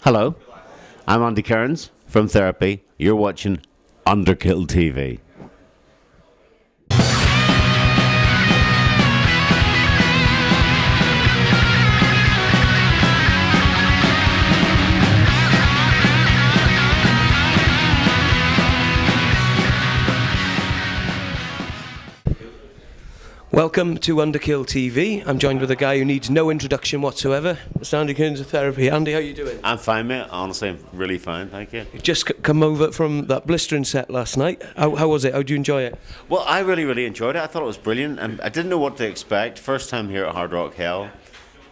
Hello, I'm Andy Kearns from Therapy. You're watching Underkill TV. Welcome to Underkill TV. I'm joined with a guy who needs no introduction whatsoever. Mr. Andy Kearns of Therapy. Andy, how are you doing? I'm fine, mate. Honestly, I'm really fine, thank you. You've just come over from that blistering set last night. How was it? How did you enjoy it? Well, I really enjoyed it. I thought it was brilliant, and I didn't know what to expect. First time here at Hard Rock Hell,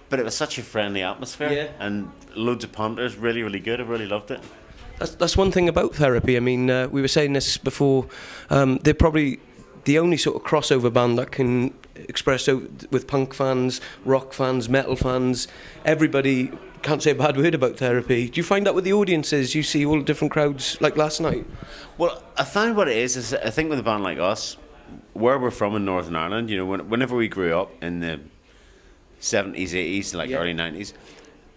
but it was such a friendly atmosphere, Yeah. and loads of punters. Really good. I really loved it. That's one thing about Therapy. I mean, we were saying this before. They're probably the only sort of crossover band that can express so with punk fans, rock fans, metal fans. Everybody can't say a bad word about Therapy. Do you find that with the audiences? You see all different crowds like last night? Well, I find what it is I think with a band like us, where we're from in Northern Ireland, you know, whenever we grew up in the 70s, 80s, like Yeah. early 90s,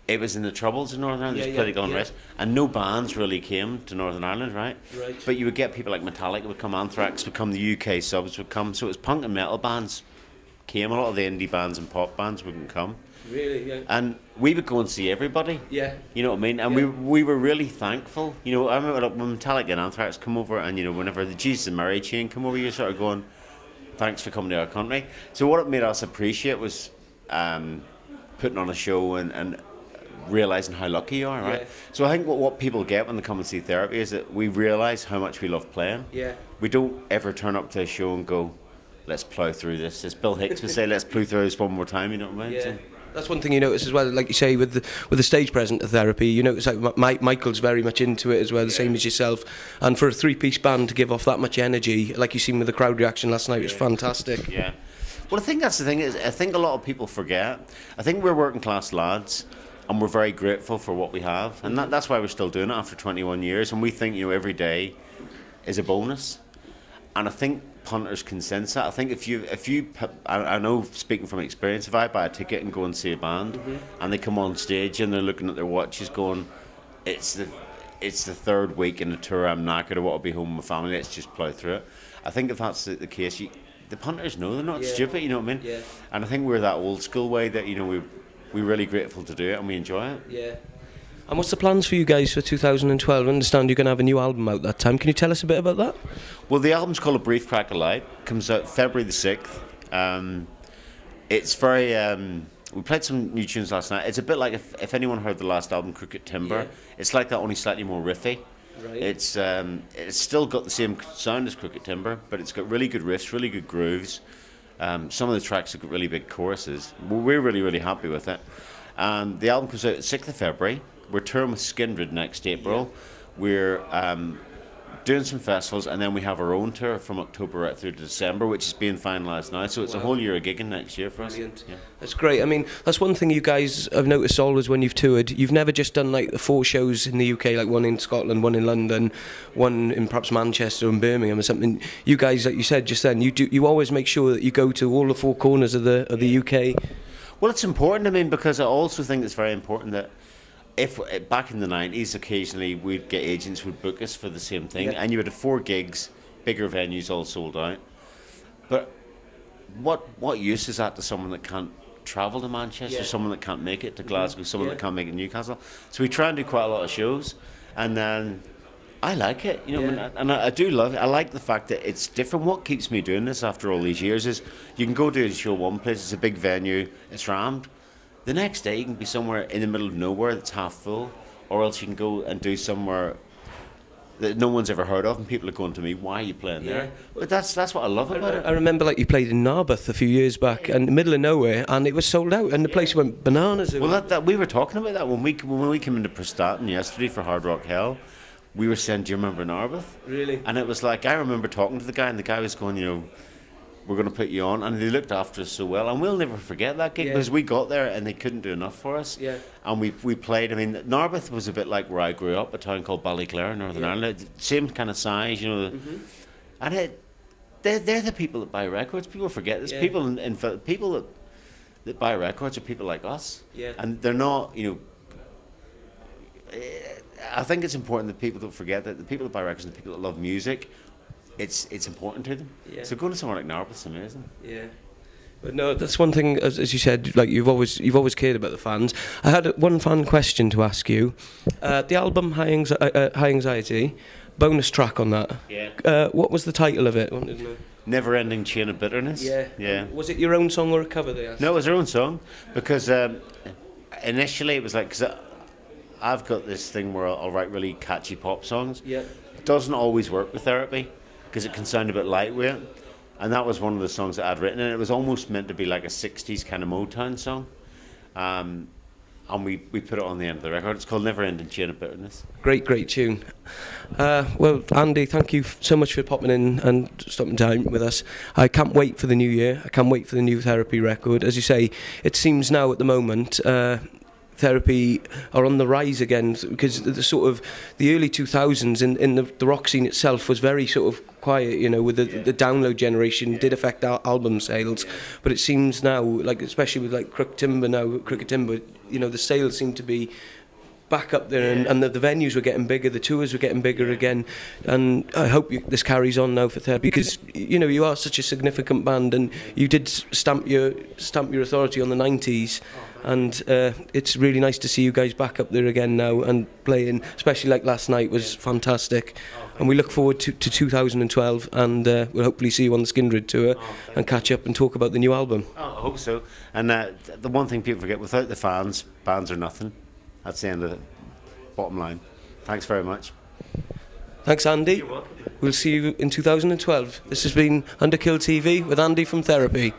it was in the Troubles in Northern Ireland, Yeah, there's yeah, political yeah. unrest, and no bands really came to Northern Ireland, right? Right. But you would get people like Metallica would come, Anthrax would come, the UK subs would come, so it was punk and metal bands came, a lot of the indie bands and pop bands wouldn't come. Really? Yeah. And we would go and see everybody. Yeah. You know what I mean? And Yeah. we were really thankful. You know, I remember like, when Metallica and Anthrax come over, and you know, whenever the Jesus and Mary chain come over, you're sort of going, thanks for coming to our country. So what it made us appreciate was putting on a show and realising how lucky you are, right? Yeah. So I think what people get when they come and see Therapy is that we realise how much we love playing. Yeah. We don't ever turn up to a show and go, let's plough through this. As Bill Hicks would say, let's plough through this one more time, you know what I mean? Yeah. So, That's one thing you notice as well, like you say, with the stage present of Therapy, you notice like Michael's very much into it as well, the same as yourself. And for a three-piece band to give off that much energy, like you seen with the crowd reaction last night, was fantastic. yeah. Well, I think that's the thing, is I think a lot of people forget. I think we're working class lads, and we're very grateful for what we have. And that's why we're still doing it after 21 years. And we think, you know, every day is a bonus. And I think punters can sense that. I think if you I know, speaking from experience, if I buy a ticket and go and see a band, and they come on stage and they're looking at their watches going, it's the third week in the tour, I'm knackered, I want to be home with my family, let's just plough through it. I think if that's the case, the punters know they're not stupid, you know what I mean? Yeah. And I think we're that old school way that, you know, we're really grateful to do it and we enjoy it. Yeah. And what's the plans for you guys for 2012? I understand you're going to have a new album out that time. Can you tell us a bit about that? Well, the album's called A Brief Crack of Light. Comes out February the 6th. It's very... we played some new tunes last night. It's a bit like if anyone heard the last album, Crooked Timber. Yeah. It's like that, only slightly more riffy. Right. It's still got the same sound as Crooked Timber, but it's got really good riffs, really good grooves. Some of the tracks have got really big choruses. We're really happy with it. And the album comes out 6th of February. We're touring with Skindred next April. Yeah. We're doing some festivals, and then we have our own tour from October right through to December, which is being finalised now. So it's a whole year of gigging next year for us. Brilliant. Yeah. That's great. I mean, that's one thing you guys have noticed always when you've toured. You've never just done like the 4 shows in the UK, like one in Scotland, one in London, one in perhaps Manchester and Birmingham or something. You guys, like you said just then, you always make sure that you go to all the 4 corners of the UK. Well, it's important, I mean, because I also think it's very important that if back in the 90s, occasionally we'd get agents would book us for the same thing, and you would have 4 gigs, bigger venues all sold out. But what use is that to someone that can't travel to Manchester, someone that can't make it to Glasgow, someone that can't make it to Newcastle? So we try and do quite a lot of shows, and then I like it, you know, and I do love it. I like the fact that it's different. What keeps me doing this after all these years is you can go do a show one place, it's a big venue, it's rammed. The next day you can be somewhere in the middle of nowhere that's half full, or else you can go and do somewhere that no one's ever heard of, and people are going to me, why are you playing there? But that's what I love about it. I remember like you played in Narberth a few years back, in the middle of nowhere, and it was sold out, and the place went bananas. Well, that we were talking about that when we came into Prestatyn yesterday for Hard Rock Hell. We were saying, do you remember Narberth? Really? And it was like, I remember talking to the guy, and the guy was going, you know, we're going to put you on, and they looked after us so well, and we'll never forget that gig, because we got there and they couldn't do enough for us. And we played. I mean, Narberth was a bit like where I grew up, a town called Ballyclare in Northern Ireland, same kind of size, you know. And they're the people that buy records. People forget this. People people that buy records are people like us, and they're not, you know, I think it's important that people don't forget that the people that buy records and the people that love music, it's important to them. Yeah. So going to somewhere like Narberth's amazing. Yeah. But no, that's one thing, as you said, like you've always cared about the fans. I had one fan question to ask you. The album High Anxiety, bonus track on that. Yeah. What was the title of it? Never Ending Chain of Bitterness. Yeah. Yeah. Was it your own song or a cover they asked? No, it was our own song, because initially it was like, because I've got this thing where I'll write really catchy pop songs. Yeah. It doesn't always work with Therapy, because it can sound a bit lightweight. And that was one of the songs that I'd written, and it was almost meant to be like a 60s kind of Motown song. And we put it on the end of the record. It's called Never Ending Chain of Bitterness. Great tune. Well, Andy, thank you so much for popping in and stopping time with us. I can't wait for the new year. I can't wait for the new Therapy record. As you say, it seems now at the moment Therapy are on the rise again, because the sort of the early 2000s in the rock scene itself was very sort of quiet, you know, with the download generation did affect our album sales, but it seems now, like especially with like Crooked Timber, you know, the sales seem to be back up there, and the venues were getting bigger, the tours were getting bigger again, and I hope this carries on now for Therapy, because you know you are such a significant band, and you did stamp your authority on the 90s, and it's really nice to see you guys back up there again now and playing, especially like last night was fantastic, and we look forward to 2012, and we'll hopefully see you on the Skindred tour and catch up and talk about the new album. I hope so. And the one thing people forget, without the fans, bands are nothing. That's the end of it. Bottom line. Thanks very much. Thanks, Andy. You're welcome. We'll see you in 2012. This has been Underkill TV with Andy from Therapy.